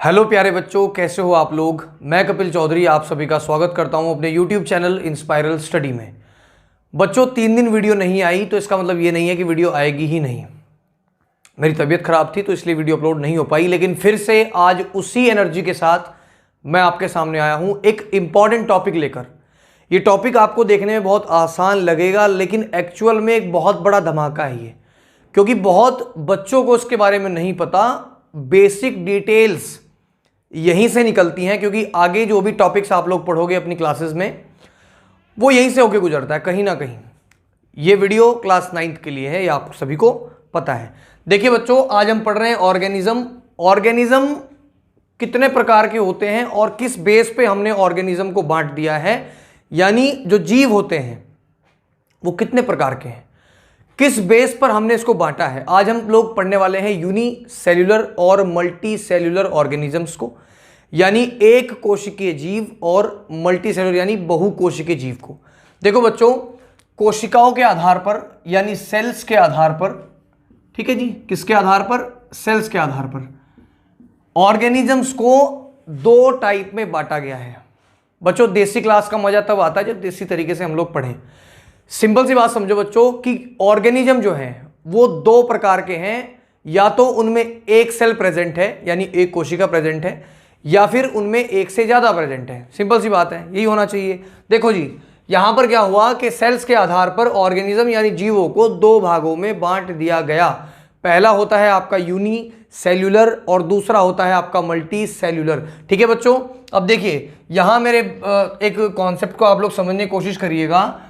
Hello प्यारे बच्चों, कैसे हो आप लोग। मैं कपिल चौधरी आप सभी का स्वागत करता हूं अपने यूट्यूब चैनल इंस्पायरल स्टडी में। बच्चों 3 दिन वीडियो नहीं आई तो इसका मतलब ये नहीं है कि वीडियो आएगी ही नहीं। मेरी तबीयत खराब थी तो इसलिए वीडियो अपलोड नहीं हो पाई, लेकिन फिर से आज उसी एनर्जी के साथ मैं आपके सामने आया हूं एक इंपॉर्टेंट टॉपिक लेकर। ये टॉपिक आपको देखने में बहुत आसान लगेगा लेकिन एक्चुअल में एक बहुत बड़ा धमाका है ये, क्योंकि बहुत बच्चों को इसके बारे में नहीं पता। बेसिक डिटेल्स यहीं से निकलती हैं, क्योंकि आगे जो भी टॉपिक्स आप लोग पढ़ोगे अपनी क्लासेस में वो यहीं से होके गुजरता है कहीं ना कहीं। ये वीडियो क्लास 9th के लिए है, ये आप सभी को पता है। देखिए बच्चों, आज हम पढ़ रहे हैं ऑर्गेनिज्म। ऑर्गेनिज्म कितने प्रकार के होते हैं और किस बेस पे हमने ऑर्गेनिज्म को बांट दिया है, यानी जो जीव होते हैं वो कितने प्रकार के हैं, किस बेस पर हमने इसको बांटा है। आज हम लोग पढ़ने वाले हैं यूनिसेल्युलर और मल्टी सेल्युलर ऑर्गेनिजम्स को, यानी एक कोशिकीय जीव और मल्टी सेल्युलर यानी बहुकोशिकीय जीव को। देखो बच्चों, कोशिकाओं के आधार पर यानी सेल्स के आधार पर, ठीक है जी, किसके आधार पर, सेल्स के आधार पर ऑर्गेनिजम्स को 2 टाइप में बांटा गया है। बच्चों देसी क्लास का मजा तब आता है जब देसी तरीके से हम लोग पढ़ें। सिंपल सी बात समझो बच्चों कि ऑर्गेनिज्म जो है वो 2 प्रकार के हैं, या तो उनमें एक सेल प्रेजेंट है यानी एक कोशिका प्रेजेंट है, या फिर उनमें एक से ज्यादा प्रेजेंट है। सिंपल सी बात है, यही होना चाहिए। देखो जी, यहां पर क्या हुआ कि सेल्स के आधार पर ऑर्गेनिज्म यानी जीवों को 2 भागों में बांट दिया गया। पहला होता है आपका यूनिसेल्युलर और दूसरा होता है आपका मल्टी सेल्युलर। ठीक है बच्चों, अब देखिए यहां मेरे एक कॉन्सेप्ट को आप लोग समझने की कोशिश करिएगा।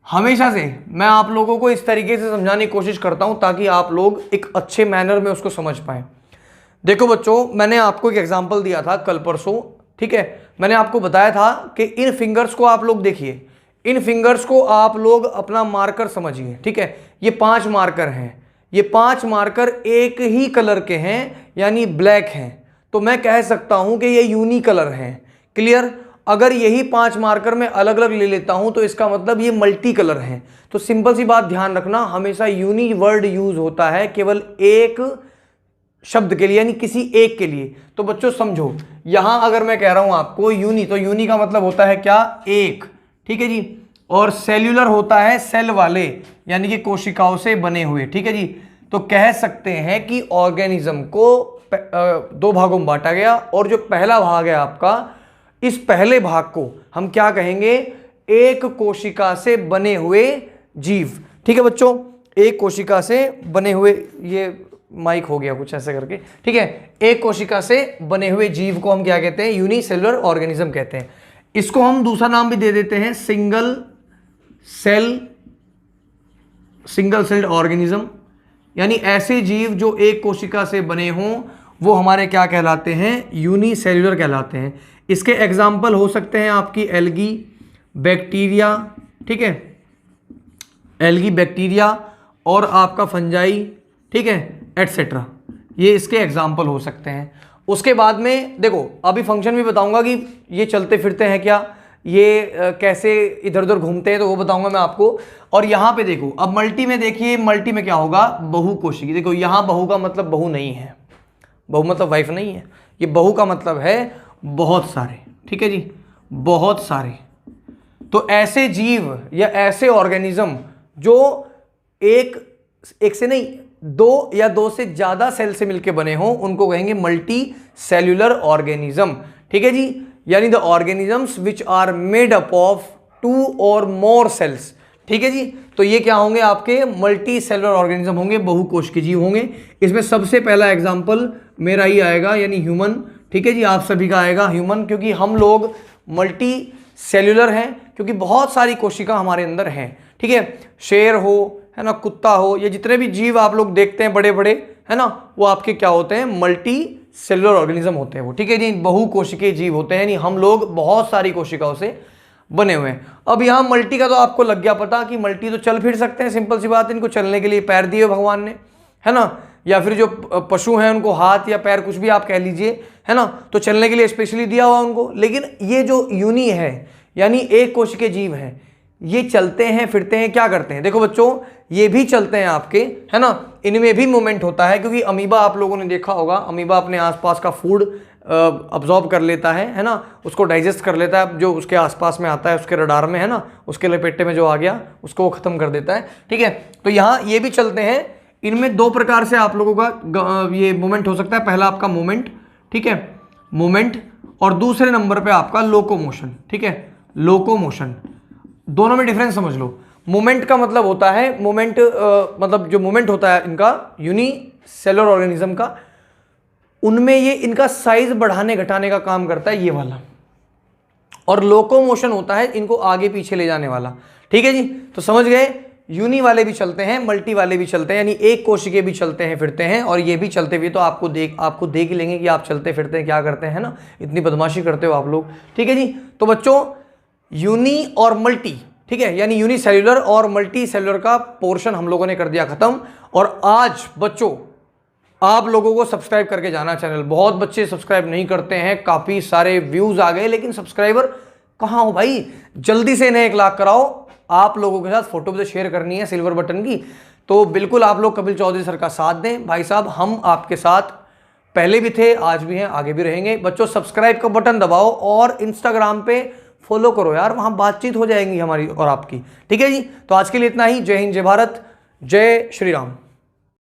हमेशा से मैं आप लोगों को इस तरीके से समझाने की कोशिश करता हूं ताकि आप लोग एक अच्छे मैनर में उसको समझ पाएं। देखो बच्चों, मैंने आपको एक एग्जांपल दिया था कल परसों, ठीक है। मैंने आपको बताया था कि इन फिंगर्स को आप लोग देखिए, इन फिंगर्स को आप लोग अपना मार्कर समझिए, ठीक है। ये 5 मार्कर हैं, ये 5 मार्कर एक ही कलर के हैं यानी ब्लैक हैं, तो मैं कह सकता हूं कि ये यूनी कलर हैं। क्लियर। अगर यही 5 मार्कर में अलग अलग ले लेता हूं तो इसका मतलब ये मल्टी कलर हैं। तो सिंपल सी बात ध्यान रखना, हमेशा यूनी वर्ड यूज होता है केवल एक शब्द के लिए यानी किसी एक के लिए। तो बच्चों समझो, यहां अगर मैं कह रहा हूं आपको यूनी, तो यूनी का मतलब होता है क्या, एक, ठीक है जी। और सेल्यूलर होता है सेल वाले यानी कि कोशिकाओं से बने हुए, ठीक है जी। तो कह सकते हैं कि ऑर्गेनिज्म को 2 भागों में बांटा गया, और जो पहला भाग है आपका, इस पहले भाग को हम क्या कहेंगे, एक कोशिका से बने हुए जीव। ठीक है बच्चों, एक कोशिका से बने हुए, ये माइक हो गया कुछ ऐसे करके, ठीक है। एक कोशिका से बने हुए जीव को हम क्या कहते हैं, यूनिसेलुलर ऑर्गेनिज्म कहते हैं। इसको हम दूसरा नाम भी दे देते हैं सिंगल सेल्ड ऑर्गेनिज्म, यानी ऐसे जीव जो एक कोशिका से बने हों वो हमारे क्या कहलाते हैं, यूनिसेल्युलर कहलाते हैं। इसके एग्जाम्पल हो सकते हैं आपकी एल्गी, बैक्टीरिया, ठीक है, एल्गी, बैक्टीरिया और आपका फंजाई, ठीक है, एटसेट्रा। ये इसके एग्जाम्पल हो सकते हैं। उसके बाद में देखो, अभी फंक्शन भी बताऊंगा कि ये चलते फिरते हैं क्या, ये कैसे इधर उधर घूमते हैं, तो वो बताऊंगा मैं आपको। और यहाँ पे देखो, अब मल्टी में देखिए, मल्टी में क्या होगा, बहुकोशिकीय। देखो यहाँ बहु का मतलब बहु नहीं है, बहु मतलब वाइफ नहीं है, ये बहु का मतलब है बहुत सारे, ठीक है जी, बहुत सारे। तो ऐसे जीव या ऐसे ऑर्गेनिज्म जो एक से नहीं, 2 या 2 से ज्यादा सेल से मिलकर बने हों उनको कहेंगे मल्टी सेल्युलर ऑर्गेनिज्म, ठीक है जी। यानी the organisms which are made up of 2 or more sales, ठीक है जी। तो ये क्या होंगे, आपके मल्टी सेलुलर ऑर्गेनिज्म होंगे, बहुकोशिकीय जीव होंगे। इसमें सबसे पहला एग्जांपल मेरा ही आएगा यानी ह्यूमन, ठीक है जी, आप सभी का आएगा ह्यूमन, क्योंकि हम लोग मल्टी सेल्युलर हैं, क्योंकि बहुत सारी कोशिका हमारे अंदर हैं, ठीक है। शेर हो, है ना, कुत्ता हो, ये जितने भी जीव आप लोग देखते हैं बड़े बड़े, है ना, वो आपके क्या होते हैं, मल्टी सेलुलर ऑर्गेनिज्म होते हैं वो, ठीक है जी, बहुकोशिकीय जीव होते हैं, यानी हम लोग बहुत सारी कोशिकाओं से बने हुए हैं। अब यहाँ मल्टी का तो आपको लग गया पता कि मल्टी तो चल फिर सकते हैं, सिंपल सी बात है, इनको चलने के लिए पैर दिए भगवान ने, है ना, या फिर जो पशु हैं उनको हाथ या पैर कुछ भी आप कह लीजिए, है ना, तो चलने के लिए स्पेशली दिया हुआ उनको। लेकिन ये जो यूनी है यानी एक कोशिकीय जीव है, ये चलते हैं फिरते हैं, क्या करते हैं, देखो बच्चों ये भी चलते हैं आपके, है ना, इनमें भी मूवमेंट होता है, क्योंकि अमीबा आप लोगों ने देखा होगा, अमीबा अपने आसपास का फूड अब्जॉर्ब कर लेता है ना, उसको डाइजेस्ट कर लेता है, जो उसके आसपास में आता है उसके रडार में, है ना, उसके लपेटे में जो आ गया उसको वो ख़त्म कर देता है। ठीक है, तो यहाँ ये भी चलते हैं। इनमें दो प्रकार से आप लोगों का ये मूवमेंट हो सकता है। पहला आपका मूवमेंट, ठीक है, मूवमेंट, और दूसरे नंबर पे आपका लोकोमोशन। ठीक है, लोकोमोशन, दोनों में डिफरेंस समझ लो। मूवमेंट का मतलब होता है, मूवमेंट मतलब जो मूवमेंट होता है इनका यूनिसेलुलर ऑर्गेनिज्म का, उनमें ये इनका साइज बढ़ाने घटाने का काम करता है ये वाला, और लोकोमोशन होता है इनको आगे पीछे ले जाने वाला। ठीक है जी, तो समझ गए, यूनि वाले भी चलते हैं, मल्टी वाले भी चलते हैं, यानी एक कोशिके भी चलते हैं फिरते हैं, और ये भी चलते हुए तो आपको देख लेंगे कि आप चलते फिरते हैं क्या करते हैं ना, इतनी बदमाशी करते हो आप लोग। ठीक है जी, तो बच्चों यूनि और मल्टी, ठीक है, यानी यूनिसेल्युलर और मल्टी सेल्युलर का पोर्शन हम लोगों ने कर दिया खत्म। और आज बच्चों आप लोगों को सब्सक्राइब करके जाना चैनल। बहुत बच्चे सब्सक्राइब नहीं करते हैं, काफ़ी सारे व्यूज़ आ गए लेकिन सब्सक्राइबर कहाँ हो भाई, जल्दी से इन्हें 1 लाख कराओ। आप लोगों के साथ फोटो भी तो शेयर करनी है सिल्वर बटन की, तो बिल्कुल आप लोग कपिल चौधरी सर का साथ दें। भाई साहब हम आपके साथ पहले भी थे, आज भी हैं, आगे भी रहेंगे। बच्चों सब्सक्राइब का बटन दबाओ और इंस्टाग्राम पे फॉलो करो यार, वहाँ बातचीत हो जाएंगी हमारी और आपकी। ठीक है जी, तो आज के लिए इतना ही। जय हिंद, जय भारत, जय श्री राम।